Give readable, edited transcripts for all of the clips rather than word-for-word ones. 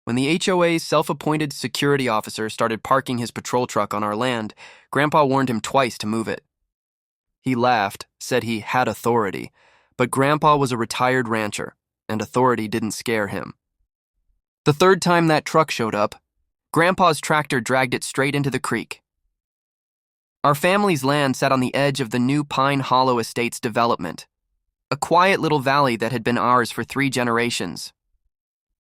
When the HOA's self-appointed security officer started parking his patrol truck on our land, Grandpa warned him twice to move it. He laughed, said he had authority, but Grandpa was a retired rancher, and authority didn't scare him. The third time that truck showed up, Grandpa's tractor dragged it straight into the creek. Our family's land sat on the edge of the new Pine Hollow Estates development, a quiet little valley that had been ours for 3 generations.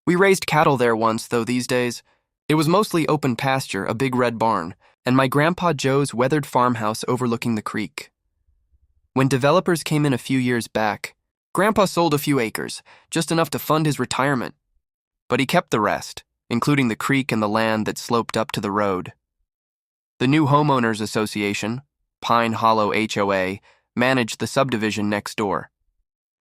We raised cattle there once, though these days, it was mostly open pasture, a big red barn, and my Grandpa Joe's weathered farmhouse overlooking the creek. When developers came in a few years back, Grandpa sold a few acres, just enough to fund his retirement. But he kept the rest, including the creek and the land that sloped up to the road. The new homeowners association, Pine Hollow HOA, managed the subdivision next door.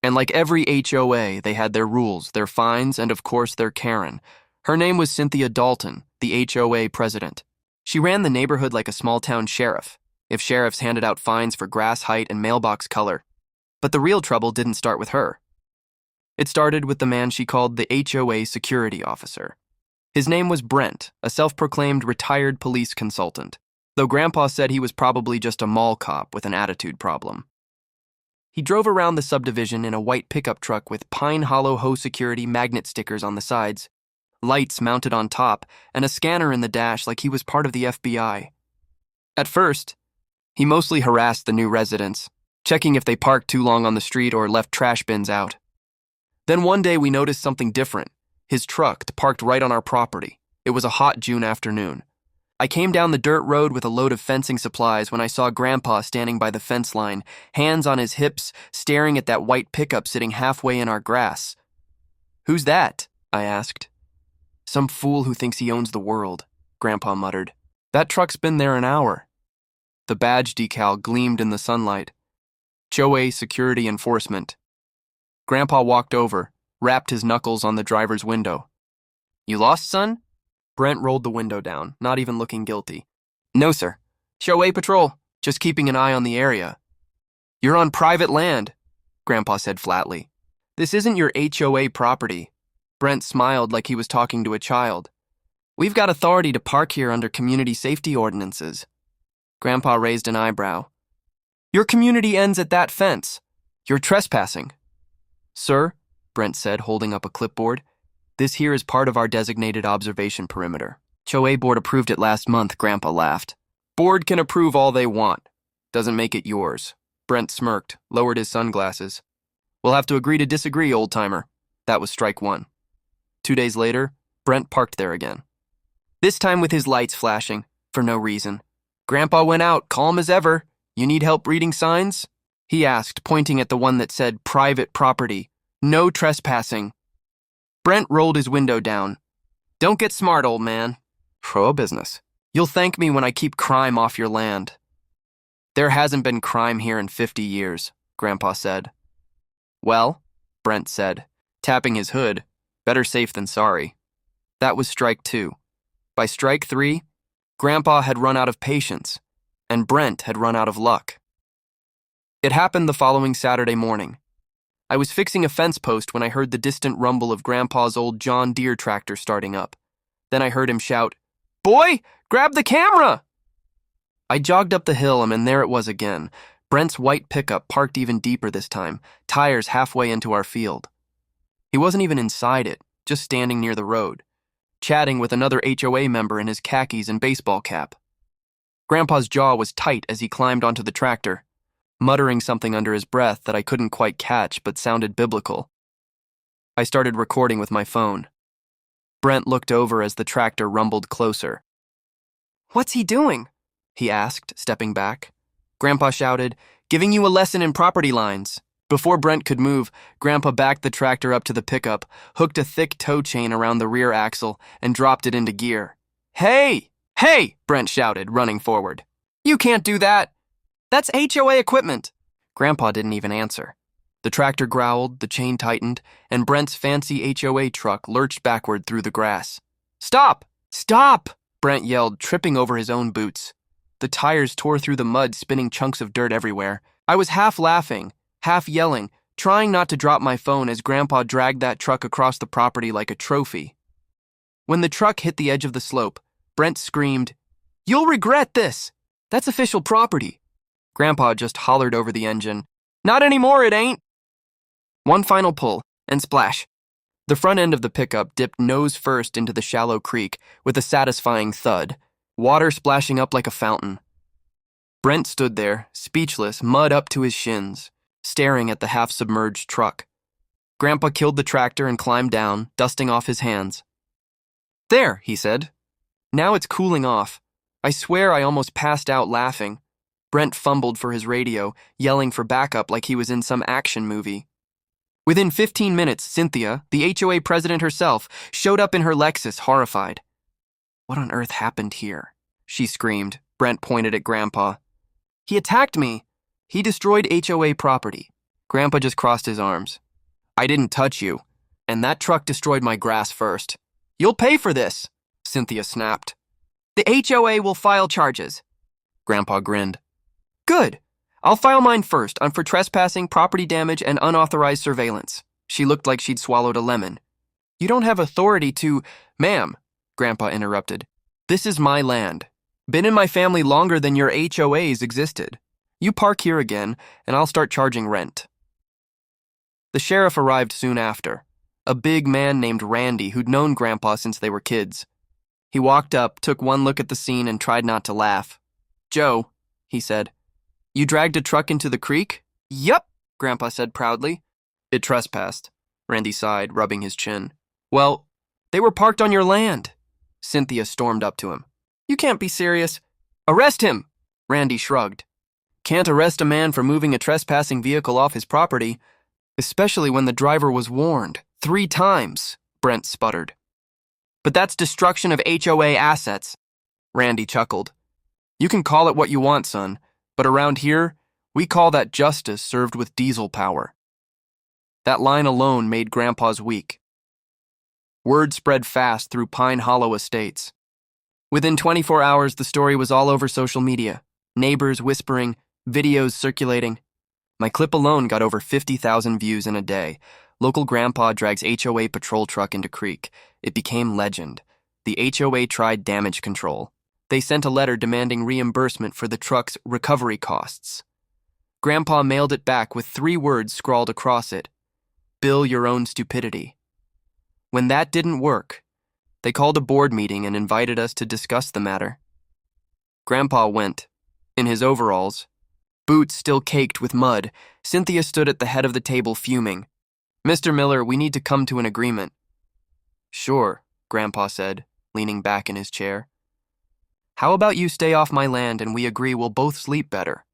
And like every HOA, they had their rules, their fines, and of course their Karen. Her name was Cynthia Dalton, the HOA president. She ran the neighborhood like a small-town sheriff, if sheriffs handed out fines for grass height and mailbox color. But the real trouble didn't start with her. It started with the man she called the HOA security officer. His name was Brent, a self-proclaimed retired police consultant, though Grandpa said he was probably just a mall cop with an attitude problem. He drove around the subdivision in a white pickup truck with Pine Hollow HOA security magnet stickers on the sides, lights mounted on top, and a scanner in the dash like he was part of the FBI. At first, he mostly harassed the new residents, checking if they parked too long on the street or left trash bins out. Then one day we noticed something different. His truck parked right on our property. It was a hot June afternoon. I came down the dirt road with a load of fencing supplies when I saw Grandpa standing by the fence line, hands on his hips, staring at that white pickup sitting halfway in our grass. "Who's that?" I asked. "Some fool who thinks he owns the world," Grandpa muttered. "That truck's been there an hour." The badge decal gleamed in the sunlight. HOA Security Enforcement. Grandpa walked over, rapped his knuckles on the driver's window. "You lost, son?" Brent rolled the window down, not even looking guilty. "No, sir. HOA patrol, just keeping an eye on the area." "You're on private land," Grandpa said flatly. "This isn't your HOA property." Brent smiled like he was talking to a child. "We've got authority to park here under community safety ordinances." Grandpa raised an eyebrow. "Your community ends at that fence. You're trespassing." "Sir," Brent said, holding up a clipboard, "this here is part of our designated observation perimeter. HOA board approved it last month," Grandpa laughed. "Board can approve all they want. Doesn't make it yours." Brent smirked, lowered his sunglasses. "We'll have to agree to disagree, old-timer." That was strike 1. 2 days later, Brent parked there again. This time with his lights flashing, for no reason. Grandpa went out, calm as ever. "You need help reading signs?" he asked, pointing at the one that said private property, no trespassing. Brent rolled his window down. "Don't get smart, old man. Pro business. You'll thank me when I keep crime off your land." "There hasn't been crime here in 50 years, Grandpa said. "Well," Brent said, tapping his hood, "better safe than sorry." That was strike 2. By strike 3, Grandpa had run out of patience, and Brent had run out of luck. It happened the following Saturday morning. I was fixing a fence post when I heard the distant rumble of Grandpa's old John Deere tractor starting up. Then I heard him shout, "Boy, grab the camera!" I jogged up the hill, and there it was again. Brent's white pickup parked even deeper this time, tires halfway into our field. He wasn't even inside it, just standing near the road, chatting with another HOA member in his khakis and baseball cap. Grandpa's jaw was tight as he climbed onto the tractor, muttering something under his breath that I couldn't quite catch but sounded biblical. I started recording with my phone. Brent looked over as the tractor rumbled closer. "What's he doing?" he asked, stepping back. Grandpa shouted, "Giving you a lesson in property lines." Before Brent could move, Grandpa backed the tractor up to the pickup, hooked a thick tow chain around the rear axle, and dropped it into gear. "Hey! Hey!" Brent shouted, running forward. "You can't do that! That's HOA equipment!" Grandpa didn't even answer. The tractor growled, the chain tightened, and Brent's fancy HOA truck lurched backward through the grass. "Stop! Stop!" Brent yelled, tripping over his own boots. The tires tore through the mud, spinning chunks of dirt everywhere. I was half laughing, half yelling, trying not to drop my phone as Grandpa dragged that truck across the property like a trophy. When the truck hit the edge of the slope, Brent screamed, "You'll regret this! That's official property." Grandpa just hollered over the engine, "Not anymore, it ain't!" One final pull, and splash. The front end of the pickup dipped nose first into the shallow creek with a satisfying thud, water splashing up like a fountain. Brent stood there, speechless, mud up to his shins, staring at the half-submerged truck. Grandpa killed the tractor and climbed down, dusting off his hands. "There," he said. "Now it's cooling off. I swear I almost passed out laughing." Brent fumbled for his radio, yelling for backup like he was in some action movie. Within 15 minutes, Cynthia, the HOA president herself, showed up in her Lexus, horrified. "What on earth happened here?" she screamed. Brent pointed at Grandpa. "He attacked me. He destroyed HOA property." Grandpa just crossed his arms. "I didn't touch you, and that truck destroyed my grass first. You'll pay for this," Cynthia snapped. "The HOA will file charges." Grandpa grinned. "Good. I'll file mine first for trespassing, property damage, and unauthorized surveillance." She looked like she'd swallowed a lemon. "You don't have authority to—" "Ma'am," Grandpa interrupted. "This is my land. Been in my family longer than your HOAs existed. You park here again, and I'll start charging rent." The sheriff arrived soon after, a big man named Randy who'd known Grandpa since they were kids. He walked up, took one look at the scene, and tried not to laugh. "Joe," he said, "you dragged a truck into the creek?" "Yup," Grandpa said proudly. "It trespassed," Randy sighed, rubbing his chin. "Well, they were parked on your land." Cynthia stormed up to him. "You can't be serious." "Arrest him!" Randy shrugged. "Can't arrest a man for moving a trespassing vehicle off his property, especially when the driver was warned 3 times, Brent sputtered. "But that's destruction of HOA assets," Randy chuckled. "You can call it what you want, son, but around here, we call that justice served with diesel power." That line alone made Grandpa's week. Word spread fast through Pine Hollow Estates. Within 24 hours, the story was all over social media. Neighbors whispering, videos circulating. My clip alone got over 50,000 views in a day. Local grandpa drags HOA patrol truck into creek. It became legend. The HOA tried damage control. They sent a letter demanding reimbursement for the truck's recovery costs. Grandpa mailed it back with 3 words scrawled across it: "Bill your own stupidity." When that didn't work, they called a board meeting and invited us to discuss the matter. Grandpa went, in his overalls, boots still caked with mud. Cynthia stood at the head of the table fuming. "Mr. Miller, we need to come to an agreement." "Sure," Grandpa said, leaning back in his chair. "How about you stay off my land and we agree we'll both sleep better?"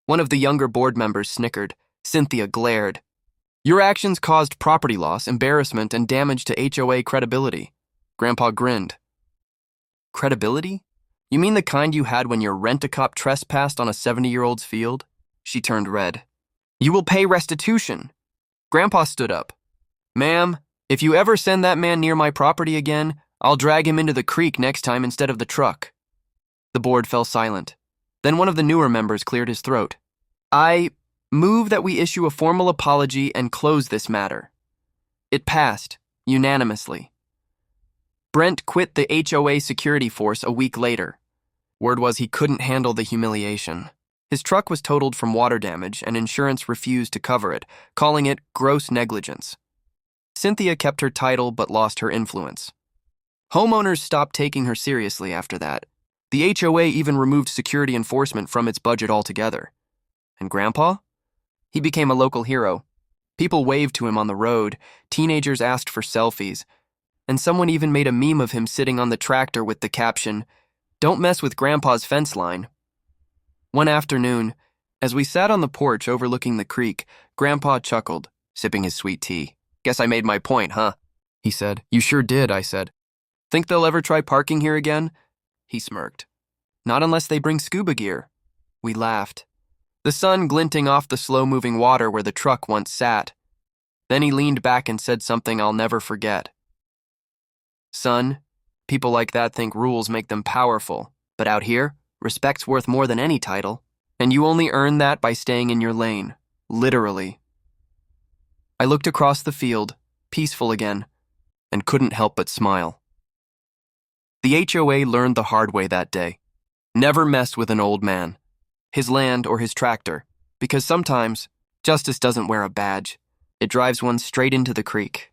One of the younger board members snickered. Cynthia glared. "Your actions caused property loss, embarrassment, and damage to HOA credibility." Grandpa grinned. "Credibility? You mean the kind you had when your rent-a-cop trespassed on a 70-year-old's field?" She turned red. "You will pay restitution." Grandpa stood up. "Ma'am, if you ever send that man near my property again, I'll drag him into the creek next time instead of the truck." The board fell silent. Then one of the newer members cleared his throat. "I move that we issue a formal apology and close this matter." It passed, unanimously. Brent quit the HOA security force a week later. Word was he couldn't handle the humiliation. His truck was totaled from water damage, and insurance refused to cover it, calling it gross negligence. Cynthia kept her title but lost her influence. Homeowners stopped taking her seriously after that. The HOA even removed security enforcement from its budget altogether. And Grandpa? He became a local hero. People waved to him on the road, teenagers asked for selfies, and someone even made a meme of him sitting on the tractor with the caption, "Don't mess with Grandpa's fence line." One afternoon, as we sat on the porch overlooking the creek, Grandpa chuckled, sipping his sweet tea. "Guess I made my point, huh?" he said. "You sure did," I said. "Think they'll ever try parking here again?" He smirked. "Not unless they bring scuba gear." We laughed, the sun glinting off the slow-moving water where the truck once sat. Then he leaned back and said something I'll never forget. "Son, people like that think rules make them powerful, but out here, respect's worth more than any title, and you only earn that by staying in your lane, literally." I looked across the field, peaceful again, and couldn't help but smile. The HOA learned the hard way that day. Never mess with an old man, his land, or his tractor, because sometimes justice doesn't wear a badge. It drives one straight into the creek.